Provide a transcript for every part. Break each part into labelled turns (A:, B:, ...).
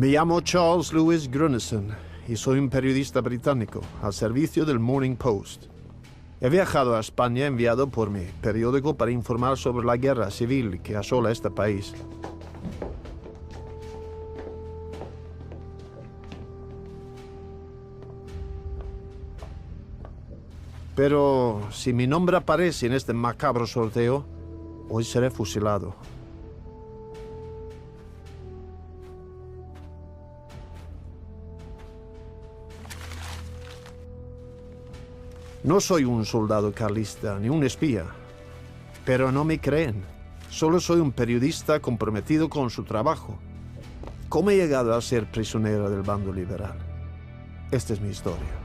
A: Me llamo Charles Louis Grunison y soy un periodista británico al servicio del Morning Post. He viajado a España enviado por mi periódico para informar sobre la guerra civil que asola este país. Pero si mi nombre aparece en este macabro sorteo, hoy seré fusilado. No soy un soldado carlista ni un espía, pero no me creen. Solo soy un periodista comprometido con su trabajo. ¿Cómo he llegado a ser prisionero del bando liberal? Esta es mi historia.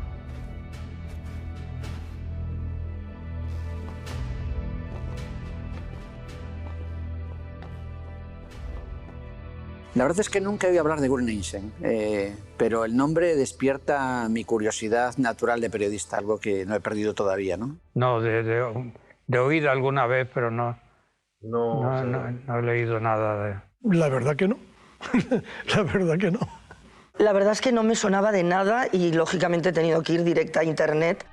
B: La verdad es que nunca he oído hablar de Grunison, pero el nombre despierta mi curiosidad natural de periodista, algo que no he perdido todavía, ¿no?
C: No, de oír alguna vez, pero no he leído nada de...
D: La verdad que no. La verdad que no.
E: La verdad es que no me sonaba de nada y lógicamente he tenido que ir directa a internet.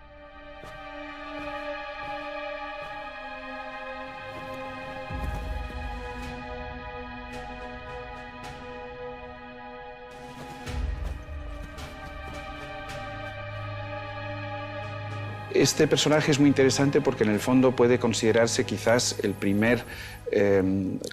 F: Este personaje es muy interesante porque en el fondo puede considerarse quizás el primer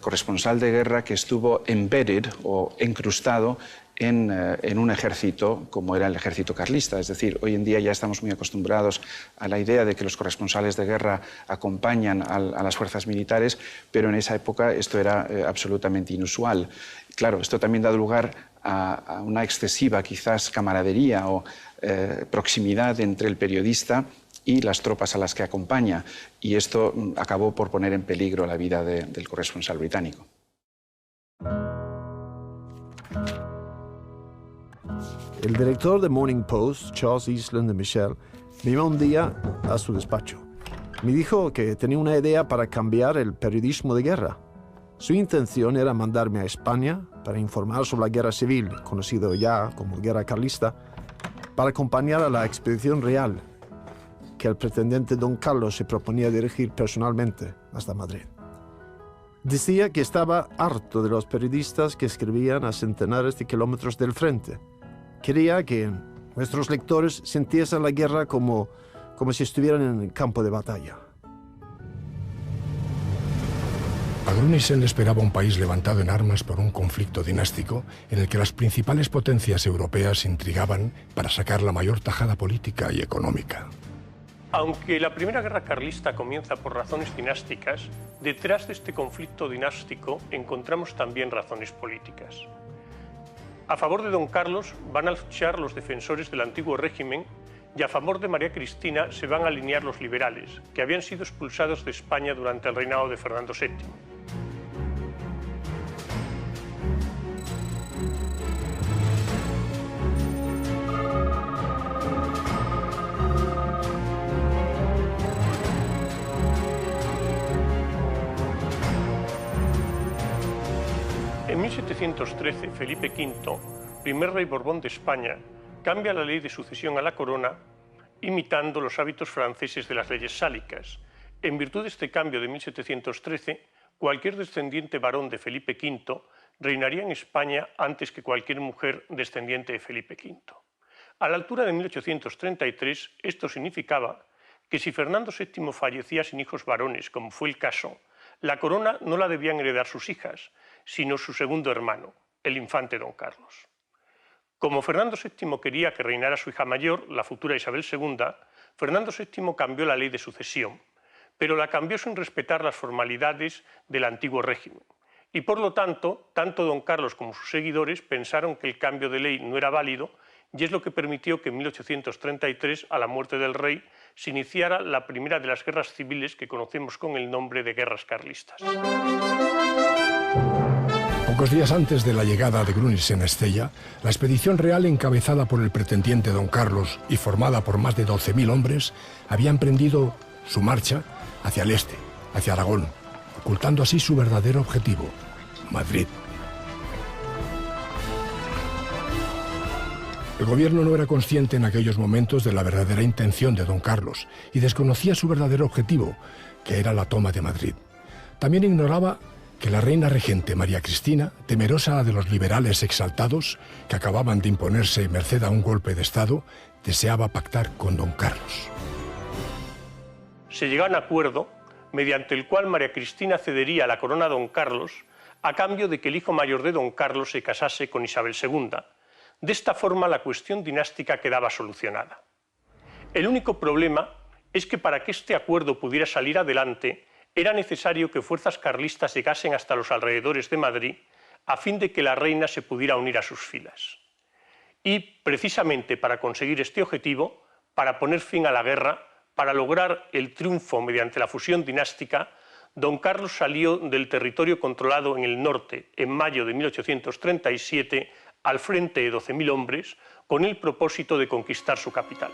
F: corresponsal de guerra que estuvo embedded o incrustado en un ejército como era el ejército carlista. Es decir, hoy en día ya estamos muy acostumbrados a la idea de que los corresponsales de guerra acompañan a las fuerzas militares, pero en esa época esto era absolutamente inusual. Claro, esto también da lugar a una excesiva quizás camaradería o proximidad entre el periodista y las tropas a las que acompaña, y esto acabó por poner en peligro la vida del corresponsal británico.
A: El director de Morning Post, Charles Island de Michel, me llamó un día a su despacho. Me dijo que tenía una idea para cambiar el periodismo de guerra. Su intención era mandarme a España para informar sobre la guerra civil, conocido ya como guerra carlista, para acompañar a la expedición real que el pretendiente Don Carlos se proponía dirigir personalmente hasta Madrid. Decía que estaba harto de los periodistas que escribían a centenares de kilómetros del frente. Quería que nuestros lectores sintiesen la guerra como si estuvieran en el campo de batalla.
G: A Grunison le esperaba un país levantado en armas por un conflicto dinástico en el que las principales potencias europeas intrigaban para sacar la mayor tajada política y económica.
H: Aunque la Primera Guerra Carlista comienza por razones dinásticas, detrás de este conflicto dinástico encontramos también razones políticas. A favor de Don Carlos van a luchar los defensores del antiguo régimen y a favor de María Cristina se van a alinear los liberales, que habían sido expulsados de España durante el reinado de Fernando VII. En 1713, Felipe V, primer rey Borbón de España, cambia la ley de sucesión a la corona imitando los hábitos franceses de las leyes sálicas. En virtud de este cambio de 1713, cualquier descendiente varón de Felipe V reinaría en España antes que cualquier mujer descendiente de Felipe V. A la altura de 1833, esto significaba que si Fernando VII fallecía sin hijos varones, como fue el caso, la corona no la debían heredar sus hijas, sino su segundo hermano, el infante Don Carlos. Como Fernando VII quería que reinara su hija mayor, la futura Isabel II, Fernando VII cambió la ley de sucesión, pero la cambió sin respetar las formalidades del antiguo régimen. Y por lo tanto, tanto Don Carlos como sus seguidores pensaron que el cambio de ley no era válido, y es lo que permitió que en 1833, a la muerte del rey, se iniciara la primera de las guerras civiles que conocemos con el nombre de guerras carlistas.
G: Pocos días antes de la llegada de Grunison a Estella, la expedición real encabezada por el pretendiente Don Carlos y formada por más de 12.000 hombres, había emprendido su marcha hacia el este, hacia Aragón, ocultando así su verdadero objetivo, Madrid. El gobierno no era consciente en aquellos momentos de la verdadera intención de don Carlos y desconocía su verdadero objetivo, que era la toma de Madrid. También ignoraba que la reina regente María Cristina, temerosa de los liberales exaltados que acababan de imponerse merced a un golpe de Estado, deseaba pactar con don Carlos.
H: Se llegó a un acuerdo mediante el cual María Cristina cedería la corona a don Carlos a cambio de que el hijo mayor de don Carlos se casase con Isabel II. De esta forma la cuestión dinástica quedaba solucionada. El único problema es que para que este acuerdo pudiera salir adelante era necesario que fuerzas carlistas llegasen hasta los alrededores de Madrid a fin de que la reina se pudiera unir a sus filas. Y precisamente para conseguir este objetivo, para poner fin a la guerra, para lograr el triunfo mediante la fusión dinástica, don Carlos salió del territorio controlado en el norte en mayo de 1837 al frente de 12.000 hombres con el propósito de conquistar su capital.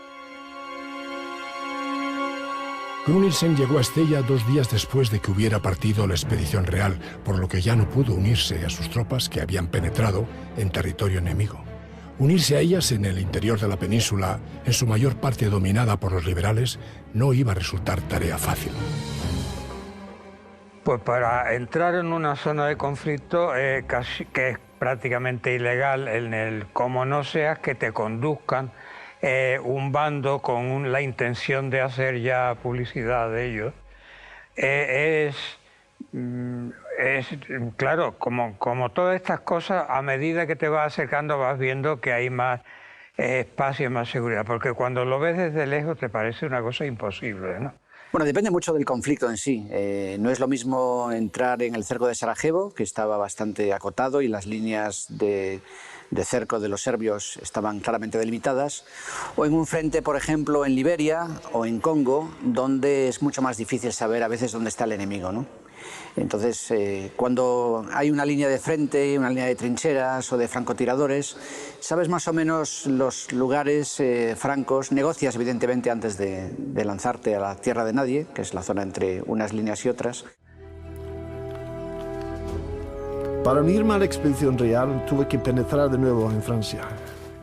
G: Grünitsen llegó a Estella 2 días después de que hubiera partido la expedición real, por lo que ya no pudo unirse a sus tropas que habían penetrado en territorio enemigo. Unirse a ellas en el interior de la península, en su mayor parte dominada por los liberales, no iba a resultar tarea fácil.
C: Pues para entrar en una zona de conflicto que es prácticamente ilegal, en el como no seas que te conduzcan un bando con la intención de hacer ya publicidad de ellos, claro, como todas estas cosas, a medida que te vas acercando vas viendo que hay más espacio y más seguridad, porque cuando lo ves desde lejos te parece una cosa imposible, ¿no?
B: Bueno, depende mucho del conflicto en sí. No es lo mismo entrar en el cerco de Sarajevo, que estaba bastante acotado y las líneas de cerco de los serbios estaban claramente delimitadas, o en un frente, por ejemplo, en Liberia o en Congo, donde es mucho más difícil saber a veces dónde está el enemigo, ¿no? Entonces, cuando hay una línea de frente, una línea de trincheras o de francotiradores, sabes más o menos los lugares francos, negocias evidentemente antes de lanzarte a la tierra de nadie, que es la zona entre unas líneas y otras.
A: Para unirme a la expedición real tuve que penetrar de nuevo en Francia,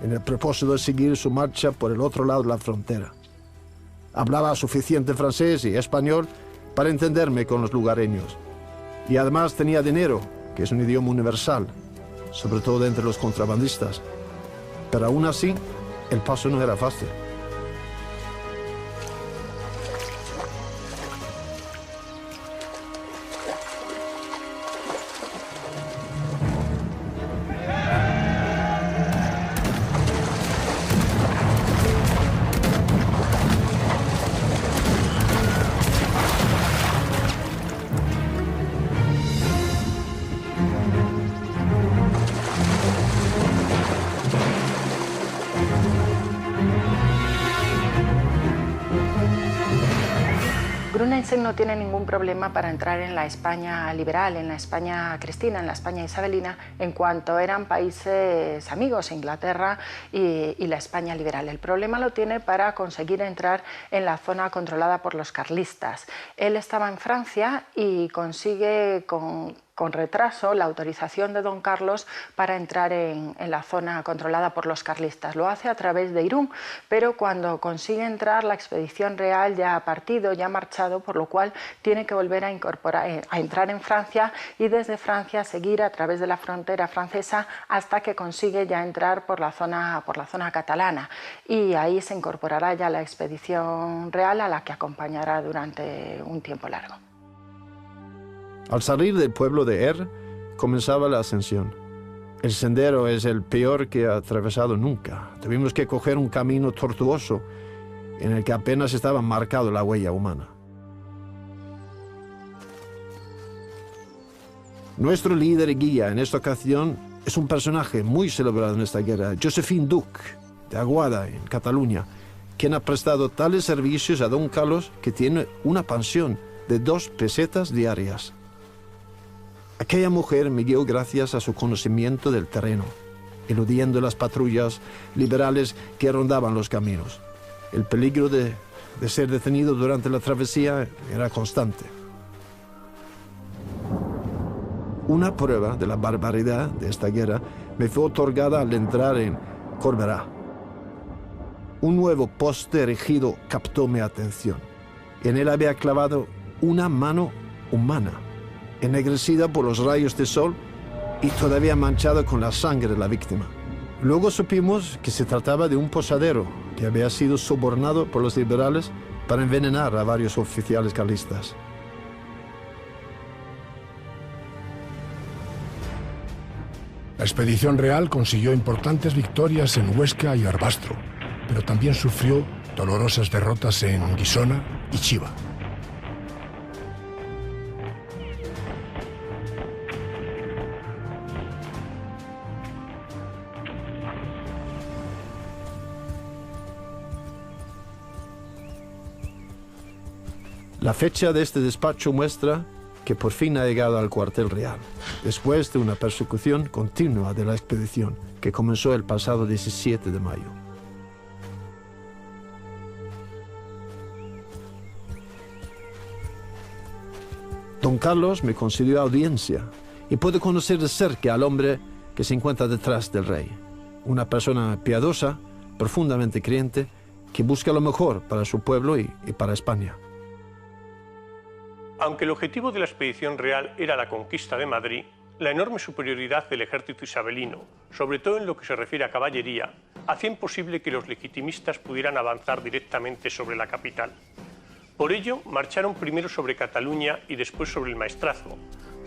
A: en el propósito de seguir su marcha por el otro lado de la frontera. Hablaba suficiente francés y español para entenderme con los lugareños. Y además tenía dinero, que es un idioma universal, sobre todo entre los contrabandistas. Pero aún así, el paso no era fácil.
I: Grünitsen no tiene ningún problema para entrar en la España liberal, en la España cristina, en la España isabelina, en cuanto eran países amigos, Inglaterra y la España liberal. El problema lo tiene para conseguir entrar en la zona controlada por los carlistas. Él estaba en Francia y consigue con retraso la autorización de don Carlos para entrar en la zona controlada por los carlistas. Lo hace a través de Irún, pero cuando consigue entrar la expedición real ya ha partido, ya ha marchado, por lo cual tiene que volver a entrar en Francia y desde Francia seguir a través de la frontera francesa hasta que consigue ya entrar por la zona catalana, y ahí se incorporará ya la expedición real a la que acompañará durante un tiempo largo.
A: Al salir del pueblo de Er, comenzaba la ascensión. El sendero es el peor que he atravesado nunca. Tuvimos que coger un camino tortuoso en el que apenas estaba marcado la huella humana. Nuestro líder y guía en esta ocasión es un personaje muy celebrado en esta guerra, Josephine Duc, de Aguada, en Cataluña, quien ha prestado tales servicios a don Carlos que tiene una pensión de 2 pesetas diarias. Aquella mujer me guió gracias a su conocimiento del terreno, eludiendo las patrullas liberales que rondaban los caminos. El peligro de ser detenido durante la travesía era constante. Una prueba de la barbaridad de esta guerra me fue otorgada al entrar en Corberá, Un nuevo poste erigido captó mi atención. En él había clavado una mano humana, ennegrecida por los rayos de sol y todavía manchada con la sangre de la víctima. Luego supimos que se trataba de un posadero que había sido sobornado por los liberales para envenenar a varios oficiales carlistas.
G: La expedición real consiguió importantes victorias en Huesca y Barbastro, pero también sufrió dolorosas derrotas en Guisona y Chiva.
A: La fecha de este despacho muestra que por fin ha llegado al cuartel real, después de una persecución continua de la expedición que comenzó el pasado 17 de mayo. Don Carlos me concedió audiencia y pude conocer de cerca al hombre que se encuentra detrás del rey. Una persona piadosa, profundamente creyente, que busca lo mejor para su pueblo y para España.
H: Aunque el objetivo de la expedición real era la conquista de Madrid, la enorme superioridad del ejército isabelino, sobre todo en lo que se refiere a caballería, hacía imposible que los legitimistas pudieran avanzar directamente sobre la capital. Por ello, marcharon primero sobre Cataluña y después sobre el Maestrazgo,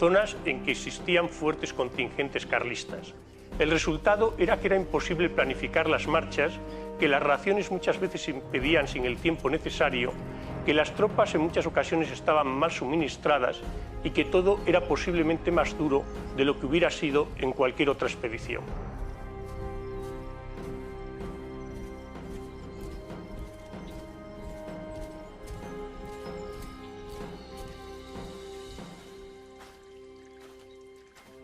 H: zonas en que existían fuertes contingentes carlistas. El resultado era que era imposible planificar las marchas, que las raciones muchas veces impedían sin el tiempo necesario, que las tropas en muchas ocasiones estaban mal suministradas y que todo era posiblemente más duro de lo que hubiera sido en cualquier otra expedición.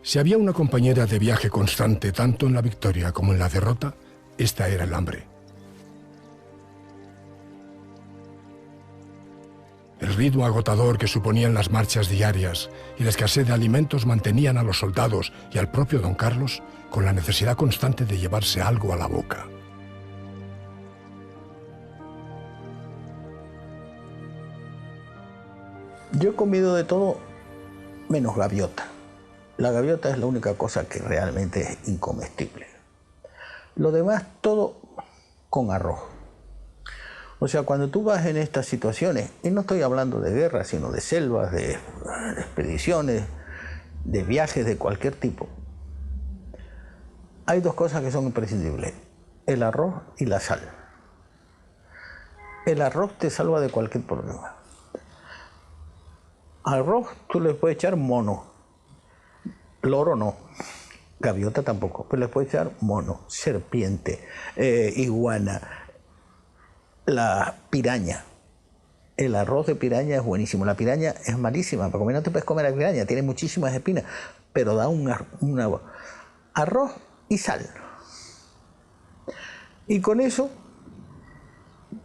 G: Si había una compañera de viaje constante tanto en la victoria como en la derrota, esta era el hambre. El ritmo agotador que suponían las marchas diarias y la escasez de alimentos mantenían a los soldados y al propio don Carlos con la necesidad constante de llevarse algo a la boca.
J: Yo he comido de todo menos gaviota. La gaviota es la única cosa que realmente es incomestible. Lo demás todo con arroz. O sea, cuando tú vas en estas situaciones, y no estoy hablando de guerra, sino de selvas, de expediciones, de viajes de cualquier tipo, hay dos cosas que son imprescindibles: el arroz y la sal. El arroz te salva de cualquier problema. Al arroz tú le puedes echar mono, loro no, gaviota tampoco, pero le puedes echar mono, serpiente, iguana, la piraña. El arroz de piraña es buenísimo. La piraña es malísima, para comer no te puedes comer la piraña, tiene muchísimas espinas, pero da un arroz y sal. Y con eso,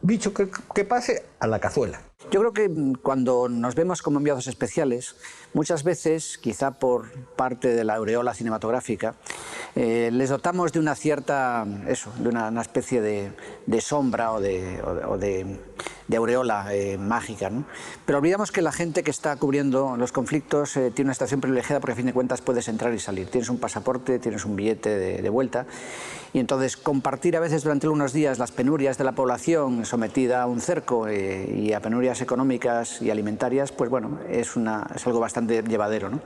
J: bicho que pase a la cazuela.
B: Yo creo que cuando nos vemos como enviados especiales, muchas veces, quizá por parte de la aureola cinematográfica, les dotamos de una cierta, de una especie de sombra o de aureola mágica, ¿no? Pero olvidamos que la gente que está cubriendo los conflictos tiene una situación privilegiada porque a fin de cuentas puedes entrar y salir. Tienes un pasaporte, tienes un billete de vuelta y entonces compartir a veces durante unos días las penurias de la población sometida a un cerco y a penurias económicas y alimentarias, pues bueno, es algo bastante llevadero, ¿no?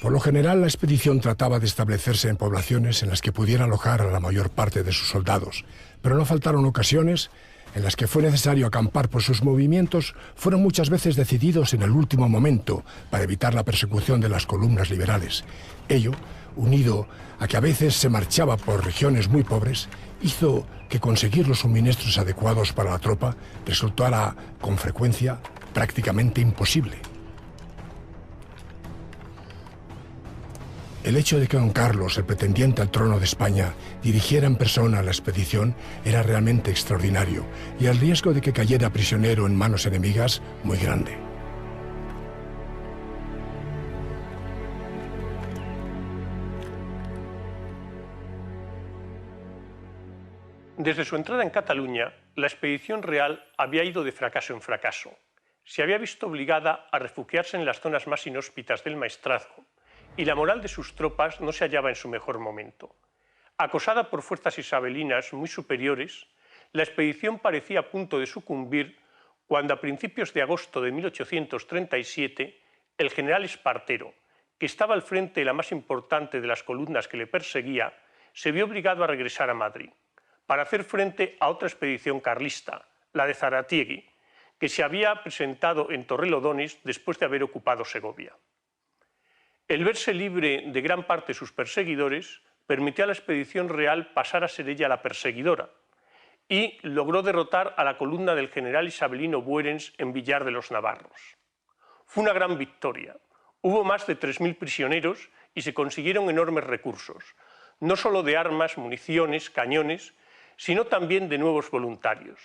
G: Por lo general, la expedición trataba de establecerse en poblaciones en las que pudiera alojar a la mayor parte de sus soldados, pero no faltaron ocasiones en las que fue necesario acampar, pues sus movimientos fueron muchas veces decididos en el último momento para evitar la persecución de las columnas liberales. Ello, unido a que a veces se marchaba por regiones muy pobres, hizo que conseguir los suministros adecuados para la tropa resultara con frecuencia prácticamente imposible. El hecho de que don Carlos, el pretendiente al trono de España, dirigiera en persona la expedición era realmente extraordinario y el riesgo de que cayera prisionero en manos enemigas muy grande.
H: Desde su entrada en Cataluña, la expedición real había ido de fracaso en fracaso. Se había visto obligada a refugiarse en las zonas más inhóspitas del Maestrazgo y la moral de sus tropas no se hallaba en su mejor momento. Acosada por fuerzas isabelinas muy superiores, la expedición parecía a punto de sucumbir cuando a principios de agosto de 1837 el general Espartero, que estaba al frente de la más importante de las columnas que le perseguía, se vio obligado a regresar a Madrid para hacer frente a otra expedición carlista, la de Zaratiegui, que se había presentado en Torrelodones después de haber ocupado Segovia. El verse libre de gran parte de sus perseguidores permitió a la expedición real pasar a ser ella la perseguidora y logró derrotar a la columna del general isabelino Buerens en Villar de los Navarros. Fue una gran victoria. Hubo más de 3.000 prisioneros y se consiguieron enormes recursos, no solo de armas, municiones, cañones, sino también de nuevos voluntarios.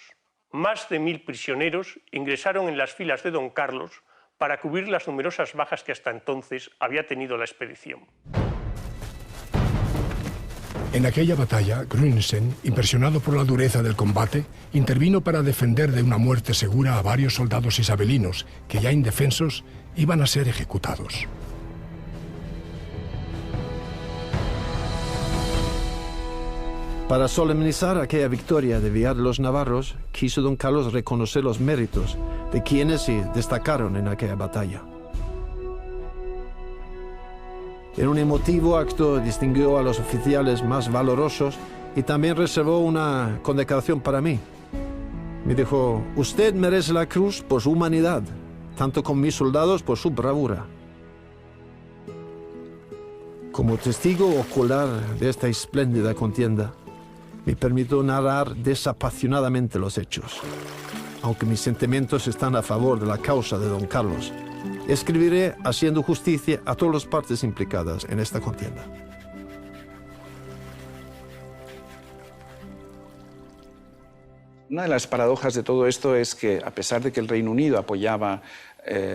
H: Más de 1.000 prisioneros ingresaron en las filas de don Carlos para cubrir las numerosas bajas que hasta entonces había tenido la expedición.
G: En aquella batalla, Grünsen, impresionado por la dureza del combate, intervino para defender de una muerte segura a varios soldados isabelinos que, ya indefensos, iban a ser ejecutados.
A: Para solemnizar aquella victoria de Villar de los Navarros, quiso don Carlos reconocer los méritos de quienes se destacaron en aquella batalla. En un emotivo acto distinguió a los oficiales más valorosos y también reservó una condecoración para mí. Me dijo: usted merece la cruz por su humanidad, tanto con mis soldados por su bravura. Como testigo ocular de esta espléndida contienda, me permito narrar desapasionadamente los hechos. Aunque mis sentimientos están a favor de la causa de don Carlos, escribiré haciendo justicia a todas las partes implicadas en esta contienda.
F: Una de las paradojas de todo esto es que, a pesar de que el Reino Unido apoyaba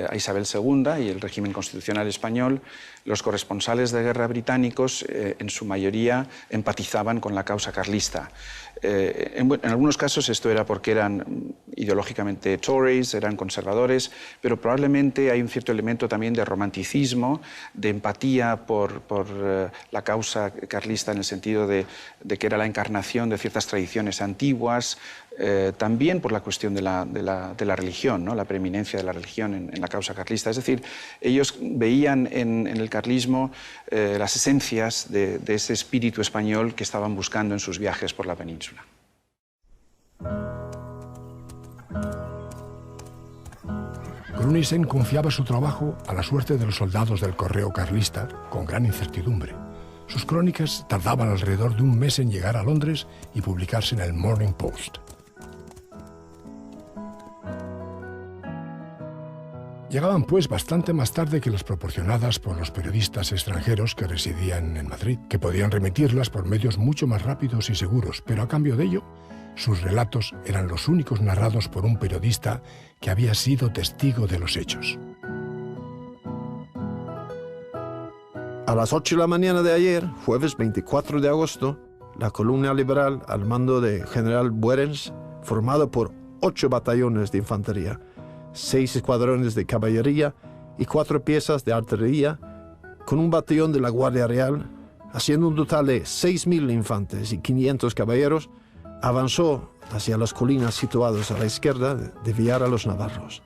F: a Isabel II y el régimen constitucional español, los corresponsales de guerra británicos en su mayoría empatizaban con la causa carlista. En algunos casos esto era porque eran ideológicamente Tories, eran conservadores, pero probablemente hay un cierto elemento también de romanticismo, de empatía por la causa carlista en el sentido de que era la encarnación de ciertas tradiciones antiguas, también por la cuestión de la religión, ¿no? La preeminencia de la religión en la causa carlista. Es decir, ellos veían en el carlismo las esencias de ese espíritu español que estaban buscando en sus viajes por la península.
G: Grünsen confiaba su trabajo a la suerte de los soldados del correo carlista con gran incertidumbre. Sus crónicas tardaban alrededor de un mes en llegar a Londres y publicarse en el Morning Post. Llegaban pues bastante más tarde que las proporcionadas por los periodistas extranjeros que residían en Madrid, que podían remitirlas por medios mucho más rápidos y seguros, pero a cambio de ello, sus relatos eran los únicos narrados por un periodista que había sido testigo de los hechos.
A: A las 8 de la mañana de ayer, jueves 24 de agosto, la columna liberal al mando de general Buerens, formado por 8 batallones de infantería, 6 escuadrones de caballería y 4 piezas de artillería, con un batallón de la Guardia Real, haciendo un total de 6.000 infantes y 500 caballeros, avanzó hacia las colinas situadas a la izquierda de Villar a los Navarros.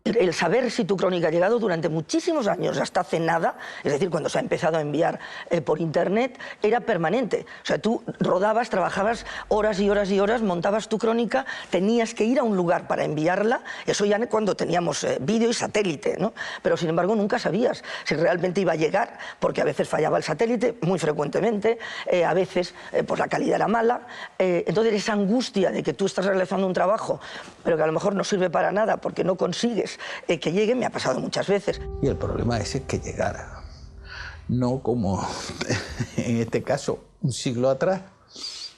E: El saber si tu crónica ha llegado durante muchísimos años, hasta hace nada, es decir, cuando se ha empezado a enviar por internet, era permanente. O sea, tú rodabas, trabajabas horas y horas y horas, montabas tu crónica, tenías que ir a un lugar para enviarla, eso ya cuando teníamos vídeo y satélite, ¿no? Pero sin embargo nunca sabías si realmente iba a llegar, porque a veces fallaba el satélite, muy frecuentemente, a veces pues la calidad era mala, entonces esa angustia de que tú estás realizando un trabajo, pero que a lo mejor no sirve para nada porque no consigues que llegue, me ha pasado muchas veces.
J: Y el problema es que llegara, no como en este caso un siglo atrás,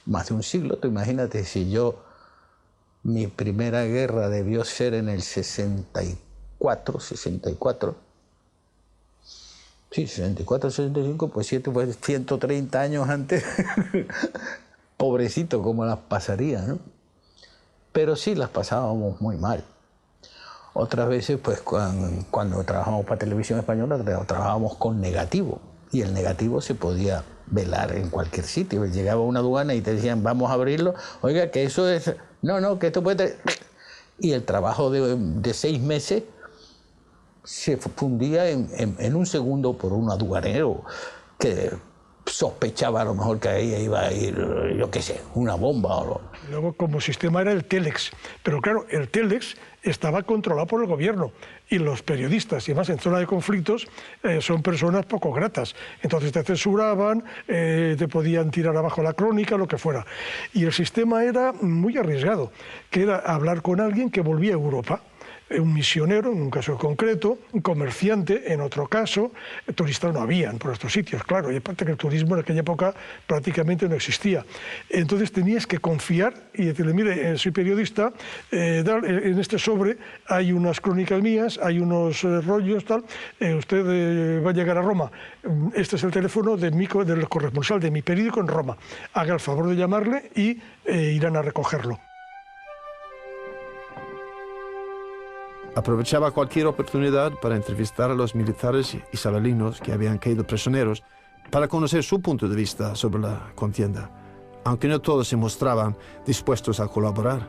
J: más de un siglo. Tú imagínate, si mi primera guerra debió ser en el 64, sí, 64, 65, pues 130 años antes. pobrecito cómo las pasaría, ¿no? Pero sí las pasábamos muy mal. Otras veces, pues cuando trabajábamos para Televisión Española, trabajábamos con negativo. Y el negativo se podía velar en cualquier sitio. Llegaba a una aduana y te decían, vamos a abrirlo. Oiga, que eso es... No, que esto puede... Y el trabajo de 6 meses se fundía en un segundo por un aduanero que sospechaba a lo mejor que ahí iba a ir, yo qué sé, una bomba o algo.
D: Luego, como sistema era el Telex, pero claro, el Telex estaba controlado por el gobierno y los periodistas, y además en zona de conflictos, son personas poco gratas. Entonces te censuraban, te podían tirar abajo la crónica, lo que fuera. Y el sistema era muy arriesgado, que era hablar con alguien que volvía a Europa. Un misionero, en un caso concreto, un comerciante, en otro caso, turistas no habían por estos sitios, claro, y aparte que el turismo en aquella época prácticamente no existía. Entonces tenías que confiar y decirle, mire, soy periodista, en este sobre hay unas crónicas mías, hay unos rollos, tal, usted va a llegar a Roma, este es el teléfono del corresponsal de mi periódico en Roma, haga el favor de llamarle y irán a recogerlo.
A: Aprovechaba cualquier oportunidad para entrevistar a los militares isabelinos que habían caído prisioneros para conocer su punto de vista sobre la contienda, aunque no todos se mostraban dispuestos a colaborar.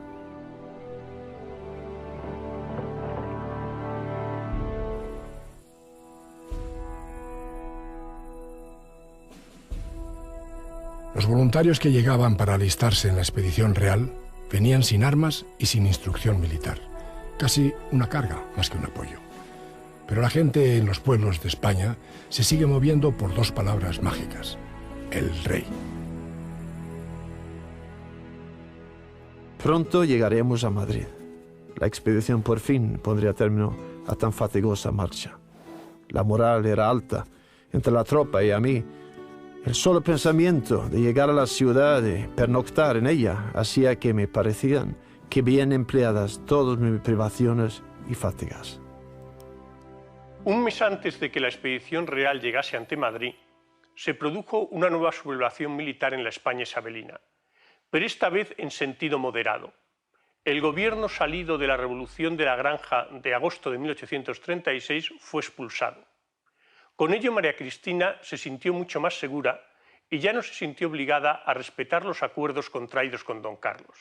G: Los voluntarios que llegaban para alistarse en la expedición real venían sin armas y sin instrucción militar. Casi una carga más que un apoyo. Pero la gente en los pueblos de España se sigue moviendo por 2 palabras mágicas: el rey.
A: Pronto llegaremos a Madrid. La expedición por fin pondría término a tan fatigosa marcha. La moral era alta entre la tropa y a mí. El solo pensamiento de llegar a la ciudad y pernoctar en ella hacía que me parecían que bien empleadas todas mis privaciones y fatigas.
H: Un mes antes de que la expedición real llegase ante Madrid, se produjo una nueva sublevación militar en la España isabelina, pero esta vez en sentido moderado. El gobierno salido de la Revolución de la Granja de agosto de 1836 fue expulsado. Con ello, María Cristina se sintió mucho más segura y ya no se sintió obligada a respetar los acuerdos contraídos con don Carlos.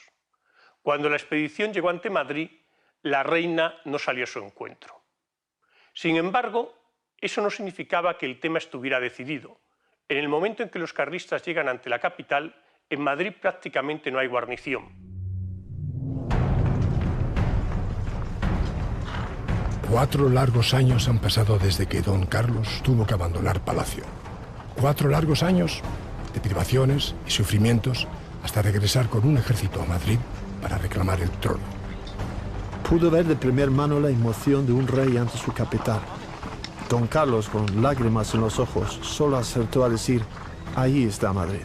H: Cuando la expedición llegó ante Madrid, la reina no salió a su encuentro. Sin embargo, eso no significaba que el tema estuviera decidido. En el momento en que los carlistas llegan ante la capital, en Madrid prácticamente no hay guarnición.
G: 4 largos años han pasado desde que don Carlos tuvo que abandonar Palacio. 4 largos años de privaciones y sufrimientos hasta regresar con un ejército a Madrid para reclamar el trono.
A: Pudo ver de primera mano la emoción de un rey ante su capital. Don Carlos, con lágrimas en los ojos, solo acertó a decir: ahí está Madrid.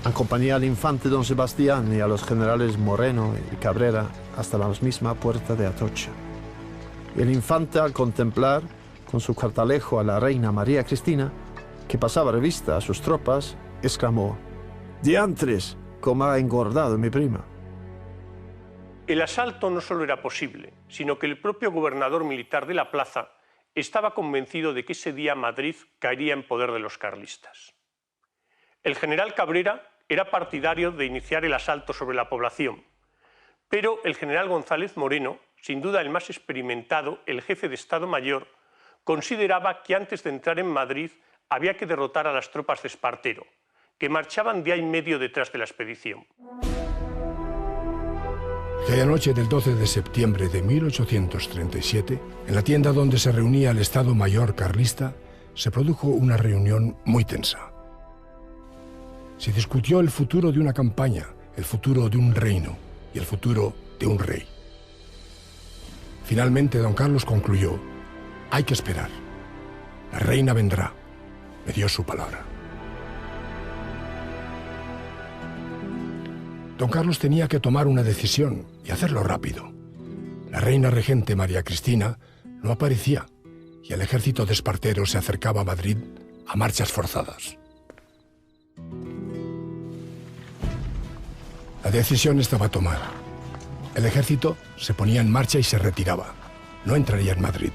A: Acompañé al infante don Sebastián y a los generales Moreno y Cabrera hasta la misma puerta de Atocha. El infante, al contemplar con su cartalejo a la reina María Cristina, que pasaba revista a sus tropas, exclamó: ¡diantres, cómo ha engordado mi prima!
H: El asalto no solo era posible, sino que el propio gobernador militar de la plaza estaba convencido de que ese día Madrid caería en poder de los carlistas. El general Cabrera era partidario de iniciar el asalto sobre la población, pero el general González Moreno, sin duda el más experimentado, el jefe de Estado Mayor, consideraba que antes de entrar en Madrid había que derrotar a las tropas de Espartero, que marchaban día y medio detrás de la expedición.
G: Aquella noche del 12 de septiembre de 1837, en la tienda donde se reunía el Estado Mayor carlista, se produjo una reunión muy tensa. Se discutió el futuro de una campaña, el futuro de un reino y el futuro de un rey. Finalmente, don Carlos concluyó: hay que esperar. La reina vendrá. Me dio su palabra. Don Carlos tenía que tomar una decisión y hacerlo rápido. La reina regente María Cristina no aparecía y el ejército de Espartero se acercaba a Madrid a marchas forzadas. La decisión estaba tomada. El ejército se ponía en marcha y se retiraba. No entraría en Madrid.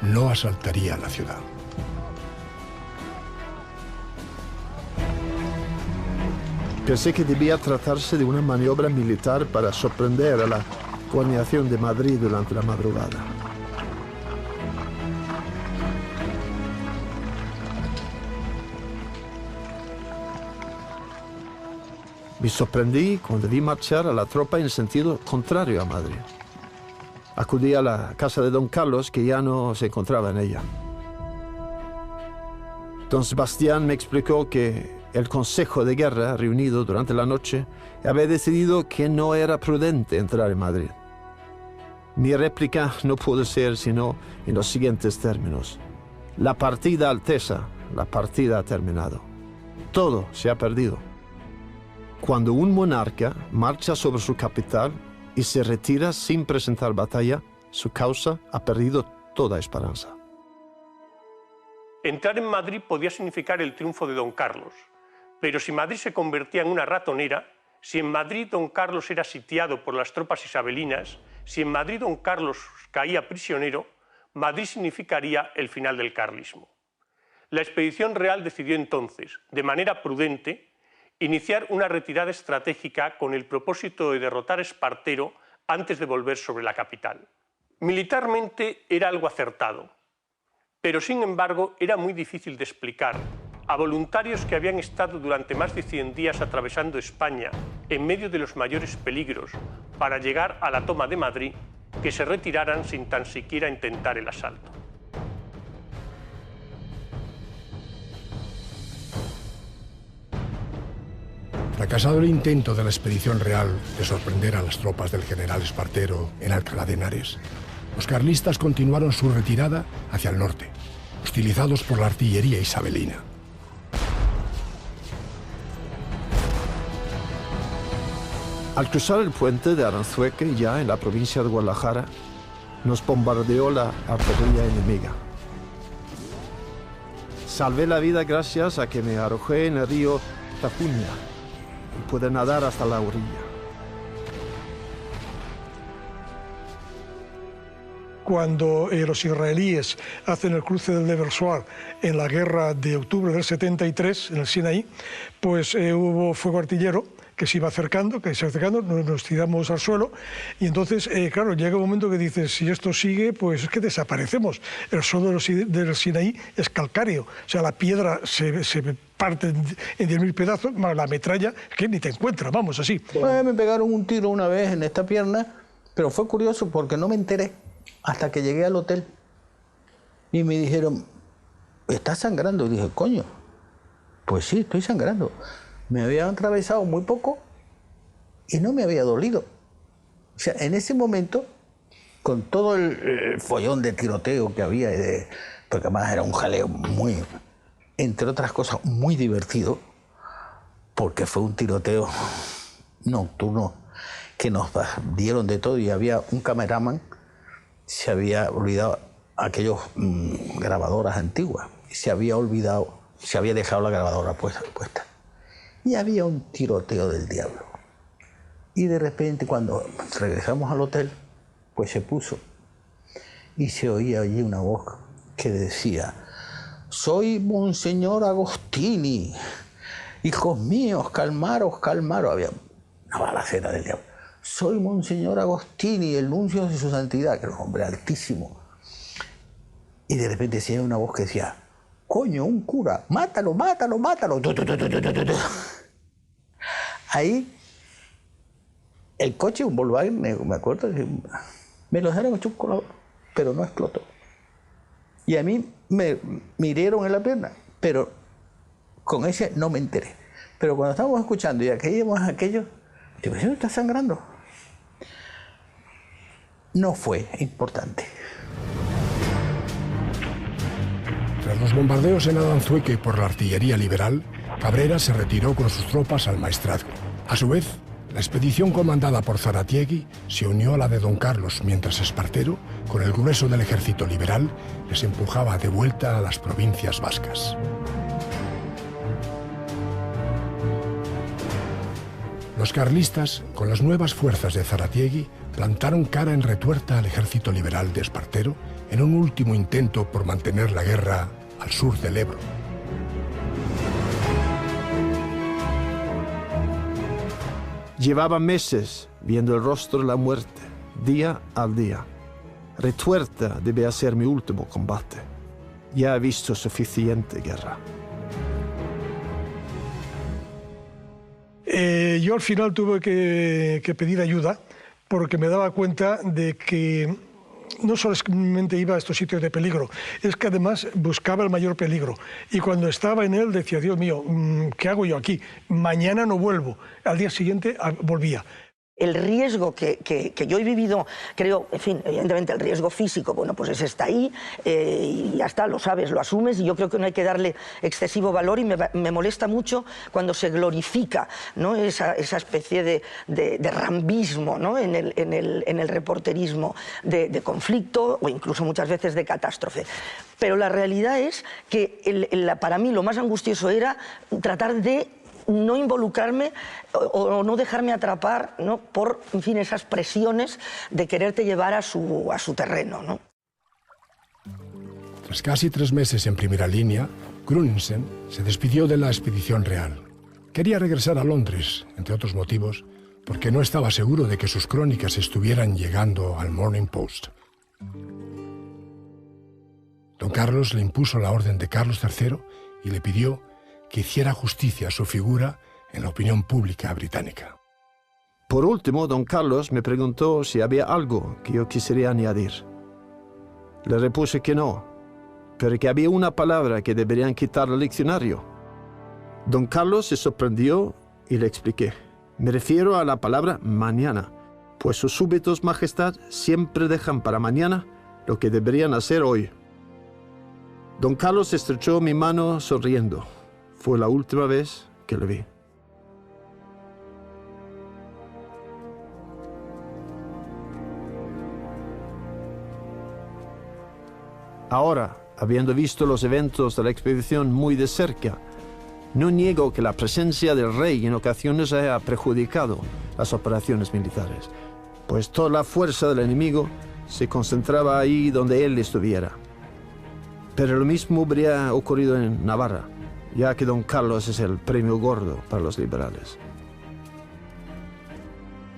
G: No asaltaría la ciudad.
A: Pensé que debía tratarse de una maniobra militar para sorprender a la guarnición de Madrid durante la madrugada. Me sorprendí cuando vi marchar a la tropa en sentido contrario a Madrid. Acudí a la casa de don Carlos, que ya no se encontraba en ella. Don Sebastián me explicó que el Consejo de Guerra, reunido durante la noche, había decidido que no era prudente entrar en Madrid. Mi réplica no pudo ser sino en los siguientes términos. La partida, Alteza, la partida ha terminado. Todo se ha perdido. Cuando un monarca marcha sobre su capital y se retira sin presentar batalla, su causa ha perdido toda esperanza.
H: Entrar en Madrid podía significar el triunfo de don Carlos, pero si Madrid se convertía en una ratonera, si en Madrid don Carlos era sitiado por las tropas isabelinas, si en Madrid don Carlos caía prisionero, Madrid significaría el final del carlismo. La expedición real decidió entonces, de manera prudente, iniciar una retirada estratégica con el propósito de derrotar a Espartero antes de volver sobre la capital. Militarmente era algo acertado, pero sin embargo era muy difícil de explicar a voluntarios que habían estado durante más de 100 días atravesando España en medio de los mayores peligros para llegar a la toma de Madrid, que se retiraran sin tan siquiera intentar el asalto.
G: Fracasado el intento de la expedición real de sorprender a las tropas del general Espartero en Alcalá de Henares, los carlistas continuaron su retirada hacia el norte, hostilizados por la artillería isabelina.
A: Al cruzar el puente de Aranzueque, ya en la provincia de Guadalajara, nos bombardeó la artillería enemiga. Salvé la vida gracias a que me arrojé en el río Tajuña y pude nadar hasta la orilla.
D: Cuando los israelíes hacen el cruce del Deversoir en la guerra de octubre del 73, en el Sinaí, pues hubo fuego artillero que se iba acercando, nos tiramos al suelo, y entonces, claro, llega un momento que dices, si esto sigue, pues es que desaparecemos. El suelo del Sinaí es calcáreo, o sea, la piedra se parte en 10.000 pedazos, más la metralla, que ni te encuentras, vamos, así.
J: Me pegaron un tiro una vez en esta pierna, pero fue curioso porque no me enteré hasta que llegué al hotel y me dijeron, ¿estás sangrando? Y dije, coño, pues sí, estoy sangrando. Me había atravesado muy poco y no me había dolido. O sea, en ese momento, con todo el follón de tiroteo que había, porque además era un jaleo muy, entre otras cosas, muy divertido, porque fue un tiroteo nocturno que nos dieron de todo y había un cameraman, se había olvidado aquellas grabadoras antiguas, se había olvidado, se había dejado la grabadora puesta. Y había un tiroteo del diablo. Y de repente, cuando regresamos al hotel, pues se puso. Y se oía allí una voz que decía, soy Monseñor Agostini. Hijos míos, calmaros, calmaros. Había una balacera del diablo. Soy Monseñor Agostini, el nuncio de su santidad, que era un hombre altísimo. Y de repente se oía una voz que decía, coño, un cura, mátalo, mátalo, mátalo. Ahí, el coche, un Volkswagen, me acuerdo, me lo dejaron hecho un colador, pero no explotó. Y a mí me hirieron en la pierna, pero con ese no me enteré. Pero cuando estábamos escuchando y aquello, digo, ¿sí me está sangrando? No fue importante.
G: Tras los bombardeos en Aranzueque por la artillería liberal, Cabrera se retiró con sus tropas al Maestrazgo. A su vez, la expedición comandada por Zaratiegui se unió a la de don Carlos, mientras Espartero, con el grueso del ejército liberal, les empujaba de vuelta a las provincias vascas. Los carlistas, con las nuevas fuerzas de Zaratiegui, plantaron cara en retuerta al ejército liberal de Espartero en un último intento por mantener la guerra al sur del Ebro.
A: Llevaba meses viendo el rostro de la muerte, día al día. Retuerta debía ser mi último combate. Ya he visto suficiente guerra.
D: Yo al final tuve que pedir ayuda porque me daba cuenta de que no solamente iba a estos sitios de peligro, es que además buscaba el mayor peligro. Y cuando estaba en él decía, Dios mío, ¿qué hago yo aquí? Mañana no vuelvo. Al día siguiente volvía.
E: El riesgo que yo he vivido, creo, en fin, evidentemente el riesgo físico, bueno, pues está ahí y ya está, lo sabes, lo asumes, y yo creo que no hay que darle excesivo valor, y me molesta mucho cuando se glorifica, ¿no?, esa especie de rambismo, ¿no?, en el reporterismo de conflicto o incluso muchas veces de catástrofe. Pero la realidad es que para mí lo más angustioso era tratar de no involucrarme o no dejarme atrapar, ¿no?, por, en fin, esas presiones de quererte llevar a su terreno, ¿no?
G: Tras casi 3 meses en primera línea, Gruensen se despidió de la expedición real. Quería regresar a Londres, entre otros motivos, porque no estaba seguro de que sus crónicas estuvieran llegando al Morning Post. Don Carlos le impuso la orden de Carlos III y le pidió que hiciera justicia a su figura en la opinión pública británica.
A: Por último, don Carlos me preguntó si había algo que yo quisiera añadir. Le repuse que no, pero que había una palabra que deberían quitar del diccionario. Don Carlos se sorprendió y le expliqué. Me refiero a la palabra mañana, pues sus súbitos majestad siempre dejan para mañana lo que deberían hacer hoy. Don Carlos estrechó mi mano sonriendo. Fue la última vez que le vi. Ahora, habiendo visto los eventos de la expedición muy de cerca, no niego que la presencia del rey en ocasiones haya perjudicado las operaciones militares, pues toda la fuerza del enemigo se concentraba ahí donde él estuviera. Pero lo mismo habría ocurrido en Navarra, ya que don Carlos es el premio gordo para los liberales.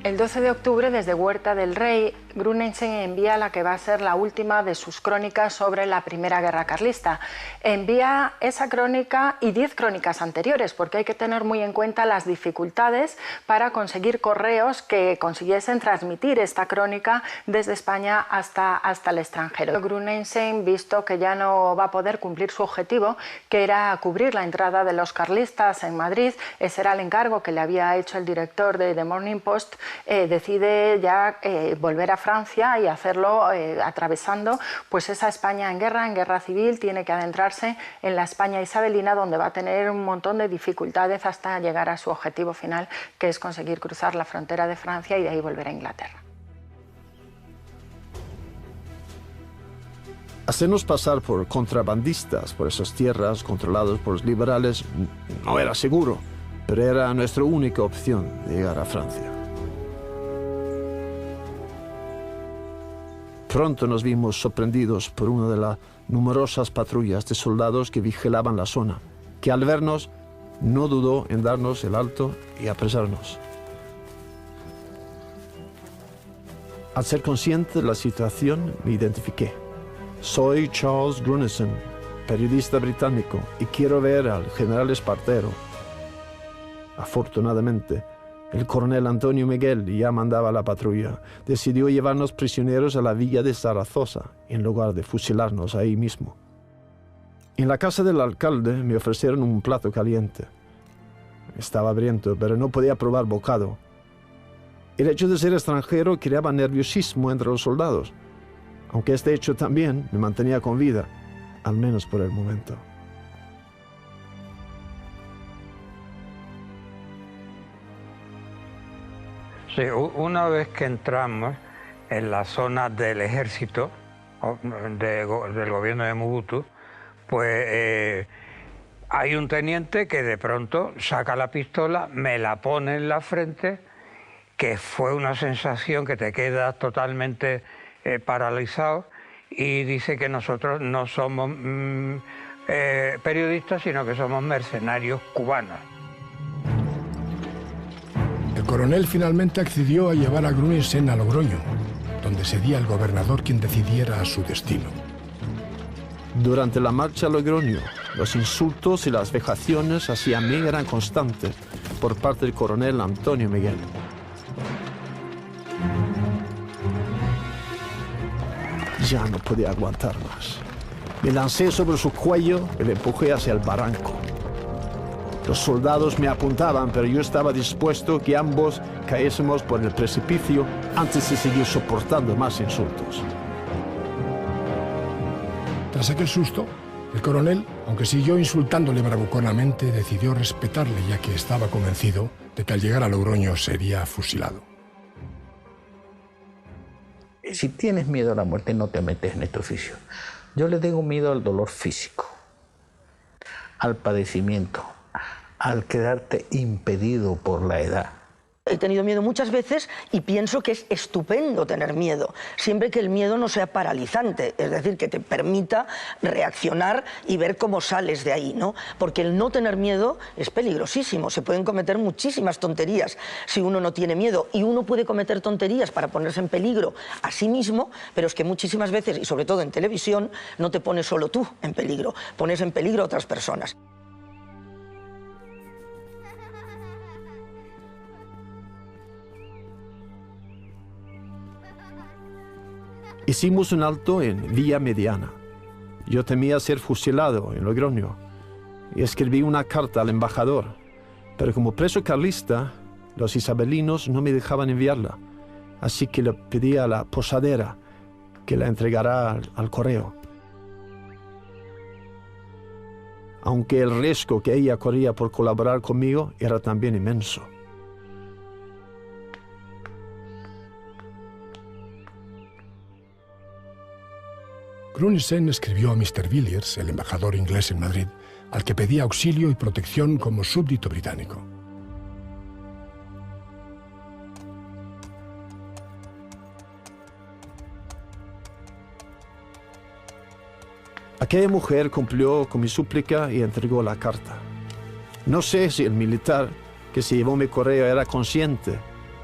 I: El 12 de octubre, desde Huerta del Rey, Gruensen envía la que va a ser la última de sus crónicas sobre la Primera Guerra Carlista. Envía esa crónica y 10 crónicas anteriores, porque hay que tener muy en cuenta las dificultades para conseguir correos que consiguiesen transmitir esta crónica desde España hasta el extranjero. Gruensen, visto que ya no va a poder cumplir su objetivo, que era cubrir la entrada de los carlistas en Madrid, ese era el encargo que le había hecho el director de The Morning Post, decide ya volver a Francia y hacerlo atravesando pues esa España en guerra civil. Tiene que adentrarse en la España isabelina, donde va a tener un montón de dificultades hasta llegar a su objetivo final, que es conseguir cruzar la frontera de Francia y de ahí volver a Inglaterra.
A: Hacernos pasar por contrabandistas por esas tierras controladas por los liberales no era seguro, pero era nuestra única opción de llegar a Francia. Pronto nos vimos sorprendidos por una de las numerosas patrullas de soldados que vigilaban la zona, que al vernos no dudó en darnos el alto y apresarnos. Al ser consciente de la situación, me identifiqué. Soy Charles Gruensen, periodista británico, y quiero ver al general Espartero. Afortunadamente, el coronel Antonio Miguel ya mandaba la patrulla. Decidió llevarnos prisioneros a la villa de Zaragoza, en lugar de fusilarnos ahí mismo. En la casa del alcalde me ofrecieron un plato caliente. Estaba hambriento, pero no podía probar bocado. El hecho de ser extranjero creaba nerviosismo entre los soldados, aunque este hecho también me mantenía con vida, al menos por el momento.
C: Sí, una vez que entramos en la zona del ejército del gobierno de Mobutu, pues hay un teniente que de pronto saca la pistola, me la pone en la frente, que fue una sensación que te queda totalmente paralizado, y dice que nosotros no somos periodistas, sino que somos mercenarios cubanos.
G: El coronel finalmente accedió a llevar a Gruneisen a Logroño, donde sería el gobernador quien decidiera su destino.
A: Durante la marcha a Logroño, los insultos y las vejaciones hacia mí eran constantes por parte del coronel Antonio Miguel. Ya no podía aguantar más. Me lancé sobre su cuello y le empujé hacia el barranco. Los soldados me apuntaban, pero yo estaba dispuesto que ambos caésemos por el precipicio antes de seguir soportando más insultos.
G: Tras aquel susto, el coronel, aunque siguió insultándole bravuconamente, decidió respetarle, ya que estaba convencido de que al llegar a Logroño sería fusilado.
J: Si tienes miedo a la muerte, no te metes en este oficio. Yo le tengo miedo al dolor físico, al padecimiento, al quedarte impedido por la edad.
E: He tenido miedo muchas veces y pienso que es estupendo tener miedo, siempre que el miedo no sea paralizante, es decir, que te permita reaccionar y ver cómo sales de ahí, ¿no? Porque el no tener miedo es peligrosísimo, se pueden cometer muchísimas tonterías si uno no tiene miedo, y uno puede cometer tonterías para ponerse en peligro a sí mismo, pero es que muchísimas veces, y sobre todo en televisión, no te pones solo tú en peligro, pones en peligro a otras personas.
A: Hicimos un alto en Villa Mediana. Yo temía ser fusilado en Logroño y escribí una carta al embajador, pero como preso carlista, los isabelinos no me dejaban enviarla, así que le pedí a la posadera que la entregara al correo. Aunque el riesgo que ella corría por colaborar conmigo era también inmenso.
G: Gruneisen escribió a Mr. Villiers, el embajador inglés en Madrid, al que pedía auxilio y protección como súbdito británico.
A: Aquella mujer cumplió con mi súplica y entregó la carta. No sé si el militar que se llevó mi correo era consciente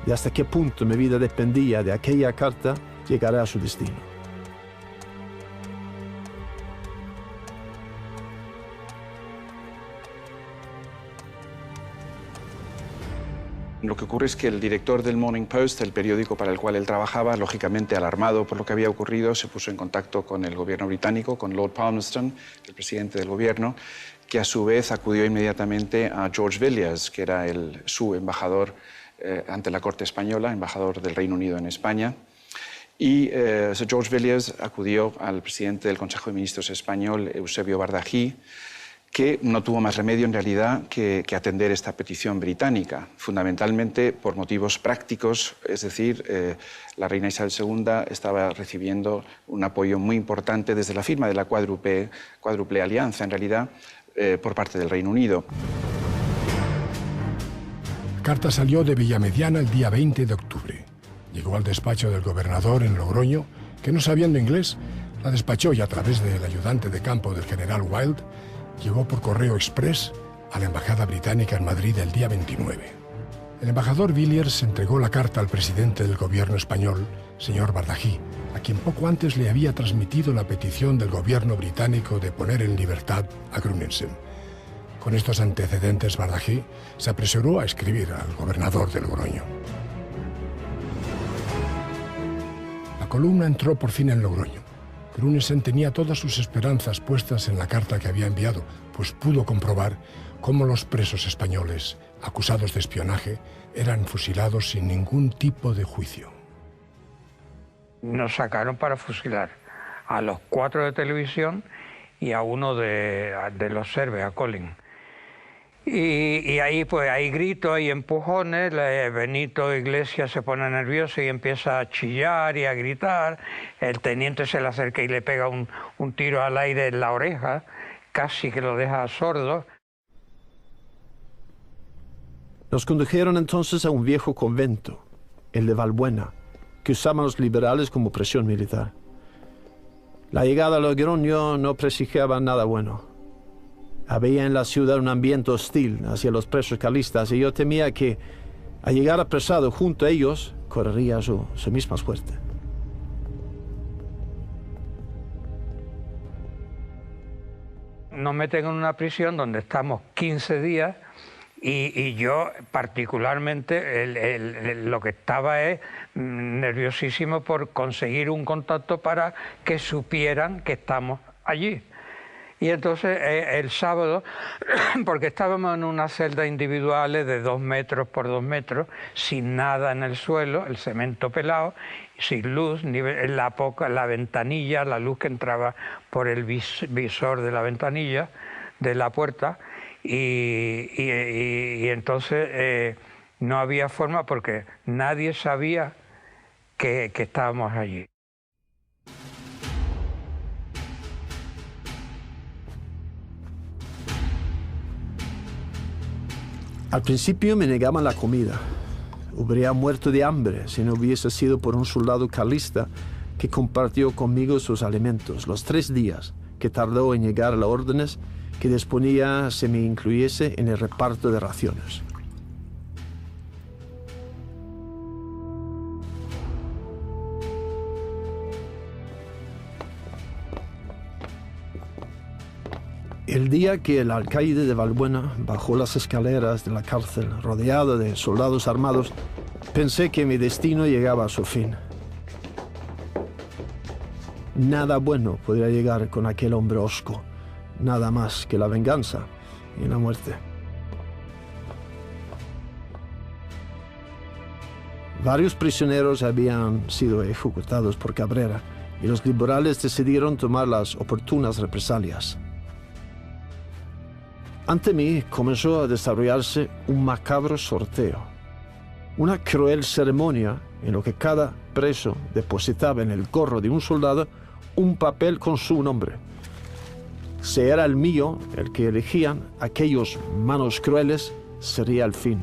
A: de hasta qué punto mi vida dependía de aquella carta llegar a su destino.
F: Lo que ocurre es que el director del Morning Post, el periódico para el cual él trabajaba, lógicamente alarmado por lo que había ocurrido, se puso en contacto con el gobierno británico, con Lord Palmerston, el presidente del gobierno, que a su vez acudió inmediatamente a George Villiers, que era su embajador ante la corte española, embajador del Reino Unido en España. Y Sir George Villiers acudió al presidente del Consejo de Ministros español, Eusebio Bardají, que no tuvo más remedio en realidad que atender esta petición británica, fundamentalmente por motivos prácticos, es decir, la reina Isabel II estaba recibiendo un apoyo muy importante desde la firma de la cuádruple alianza, en realidad, por parte del Reino Unido.
G: La carta salió de Villamediana el día 20 de octubre. Llegó al despacho del gobernador en Logroño, que no sabiendo inglés, la despachó y a través del ayudante de campo del general Wild, llegó por correo express a la embajada británica en Madrid el día 29. El embajador Villiers entregó la carta al presidente del gobierno español, señor Bardají, a quien poco antes le había transmitido la petición del gobierno británico de poner en libertad a Gruneisen. Con estos antecedentes, Bardají se apresuró a escribir al gobernador de Logroño. La columna entró por fin en Logroño. Gruneisen tenía todas sus esperanzas puestas en la carta que había enviado, pues pudo comprobar cómo los presos españoles, acusados de espionaje, eran fusilados sin ningún tipo de juicio.
C: Nos sacaron para fusilar a los 4 de televisión y a uno de los serbes, a Colin. Y ahí pues hay gritos, hay empujones, Benito Iglesias se pone nervioso y empieza a chillar y a gritar, el teniente se le acerca y le pega un tiro al aire en la oreja, casi que lo deja sordo.
A: Nos condujeron entonces a un viejo convento, el de Valbuena, que usaban los liberales como presión militar. La llegada a Logroño no presagiaba nada bueno. Había en la ciudad un ambiente hostil hacia los presos carlistas y yo temía que, al llegar apresado junto a ellos, correría su misma suerte.
C: Nos meten en una prisión donde estamos 15 días y yo particularmente lo que estaba es nerviosísimo por conseguir un contacto para que supieran que estamos allí. Y entonces el sábado, porque estábamos en unas celdas individuales de 2 metros por 2 metros, sin nada en el suelo, el cemento pelado, sin luz, ni la ventanilla, la luz que entraba por el visor de la ventanilla, de la puerta, y entonces no había forma porque nadie sabía que estábamos allí.
A: Al principio me negaban la comida. Habría muerto de hambre si no hubiese sido por un soldado carlista que compartió conmigo sus alimentos los 3 días que tardó en llegar a las órdenes que disponía se me incluyese en el reparto de raciones. El día que el alcaide de Valbuena bajó las escaleras de la cárcel rodeado de soldados armados, pensé que mi destino llegaba a su fin. Nada bueno podría llegar con aquel hombre hosco, nada más que la venganza y la muerte. Varios prisioneros habían sido ejecutados por Cabrera y los liberales decidieron tomar las oportunas represalias. Ante mí comenzó a desarrollarse un macabro sorteo, una cruel ceremonia en lo que cada preso depositaba en el gorro de un soldado un papel con su nombre. Si era el mío el que elegían, aquellos manos crueles sería el fin.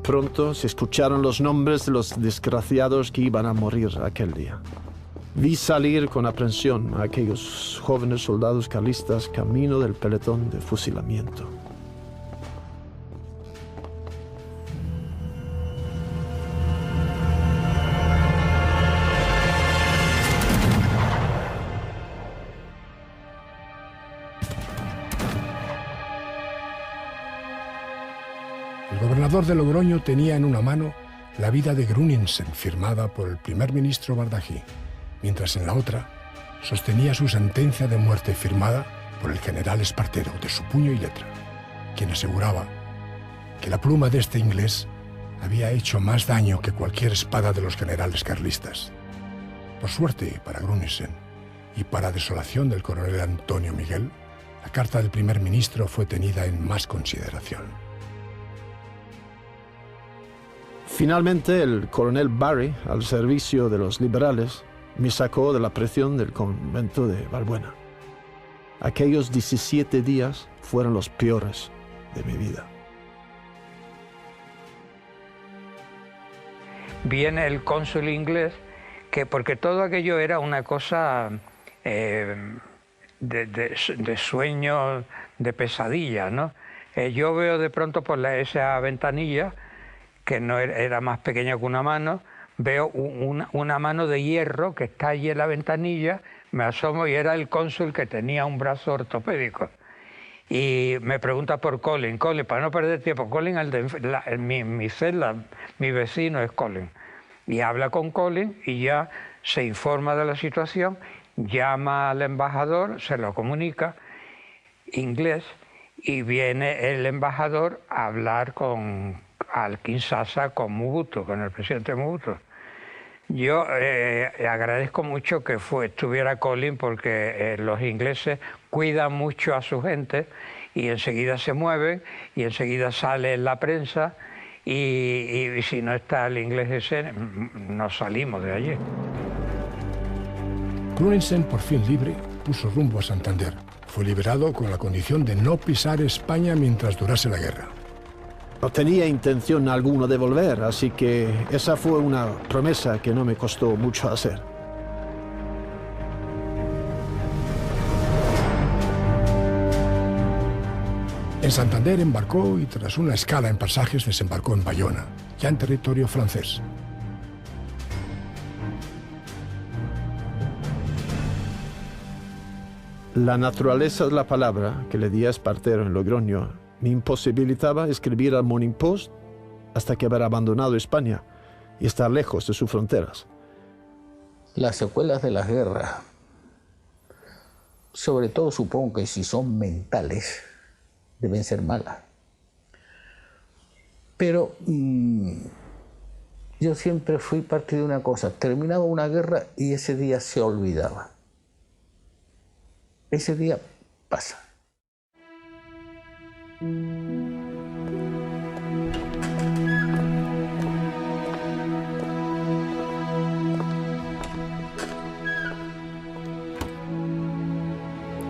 A: Pronto se escucharon los nombres de los desgraciados que iban a morir aquel día. Vi salir con aprensión a aquellos jóvenes soldados carlistas camino del pelotón de fusilamiento.
G: El gobernador de Logroño tenía en una mano la vida de Gruninsen, firmada por el primer ministro Bardají, mientras en la otra sostenía su sentencia de muerte firmada por el general Espartero, de su puño y letra, quien aseguraba que la pluma de este inglés había hecho más daño que cualquier espada de los generales carlistas. Por suerte para Gruninsen y para desolación del coronel Antonio Miguel, la carta del primer ministro fue tenida en más consideración.
A: Finalmente, el coronel Barry, al servicio de los liberales, me sacó de la prisión del convento de Valbuena. Aquellos 17 días fueron los peores de mi vida.
C: Viene el cónsul inglés, porque todo aquello era una cosa de sueño, de pesadilla, ¿no? Yo veo de pronto por esa ventanilla, que no era más pequeña que una mano, veo una mano de hierro que está allí en la ventanilla, me asomo y era el cónsul que tenía un brazo ortopédico. Y me pregunta por Colin, para no perder tiempo, Colin, mi celda, mi vecino es Colin. Y habla con Colin y ya se informa de la situación, llama al embajador, se lo comunica, inglés, y viene el embajador a hablar al Kinshasa con Mobutu, con el presidente Mobutu. Yo agradezco mucho que estuviera Colin porque los ingleses cuidan mucho a su gente y enseguida se mueven y enseguida sale en la prensa y si no está el inglés ese, nos salimos de allí.
G: Gruninsen, por fin libre, puso rumbo a Santander. Fue liberado con la condición de no pisar España mientras durase la guerra.
A: No tenía intención alguna de volver, así que esa fue una promesa que no me costó mucho hacer.
G: En Santander embarcó y tras una escala en pasajes desembarcó en Bayona, ya en territorio francés.
A: La naturaleza de la palabra que le di a Espartero en Logroño me imposibilitaba escribir al Morning Post hasta que haber abandonado España y estar lejos de sus fronteras.
J: Las secuelas de la guerra, sobre todo supongo que si son mentales, deben ser malas. Pero yo siempre fui parte de una cosa, terminaba una guerra y ese día se olvidaba. Ese día pasa.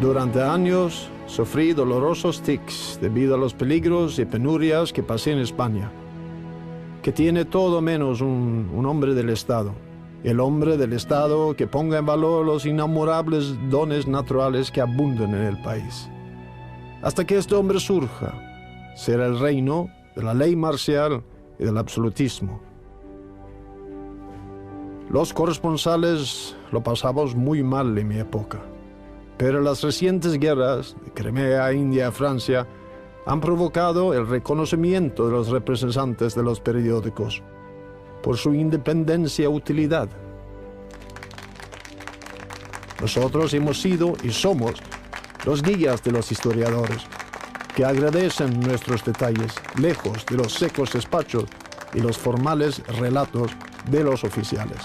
A: Durante años sufrí dolorosos tics debido a los peligros y penurias que pasé en España, que tiene todo menos un hombre del Estado. El hombre del Estado que ponga en valor los innamorables dones naturales que abundan en el país. Hasta que este hombre surja, será el reino de la ley marcial y del absolutismo. Los corresponsales lo pasamos muy mal en mi época, pero las recientes guerras de Crimea, India, Francia han provocado el reconocimiento de los representantes de los periódicos por su independencia e utilidad. Nosotros hemos sido y somos los guías de los historiadores, que agradecen nuestros detalles, lejos de los secos despachos y los formales relatos de los oficiales.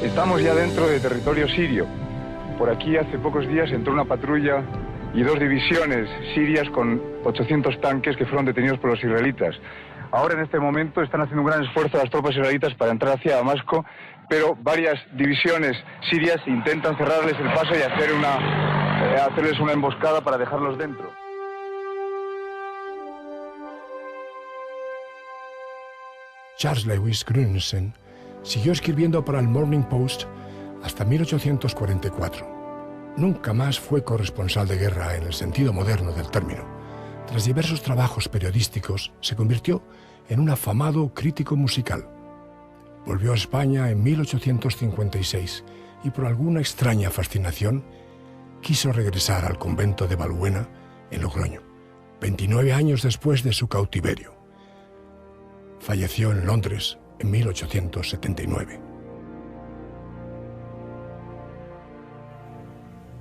K: Estamos ya dentro de territorio sirio. Por aquí hace pocos días entró una patrulla y 2 divisiones sirias con 800 tanques que fueron detenidos por los israelitas. Ahora en este momento están haciendo un gran esfuerzo las tropas israelitas para entrar hacia Damasco, pero varias divisiones sirias intentan cerrarles el paso y hacerles una emboscada para dejarlos dentro.
G: Charles Lewis Grunensen siguió escribiendo para el Morning Post hasta 1844. Nunca más fue corresponsal de guerra en el sentido moderno del término. Tras diversos trabajos periodísticos, se convirtió en un afamado crítico musical. Volvió a España en 1856 y por alguna extraña fascinación quiso regresar al convento de Valbuena, en Logroño, 29 años después de su cautiverio. Falleció en Londres en 1879.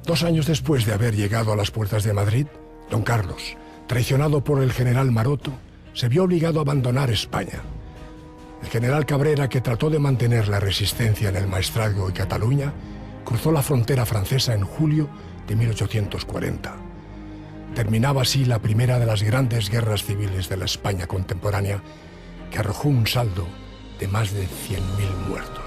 G: 2 años después de haber llegado a las puertas de Madrid, don Carlos, traicionado por el general Maroto, se vio obligado a abandonar España. El general Cabrera, que trató de mantener la resistencia en el Maestrazgo y Cataluña, cruzó la frontera francesa en julio de 1840. Terminaba así la primera de las grandes guerras civiles de la España contemporánea, que arrojó un saldo de más de 100.000 muertos.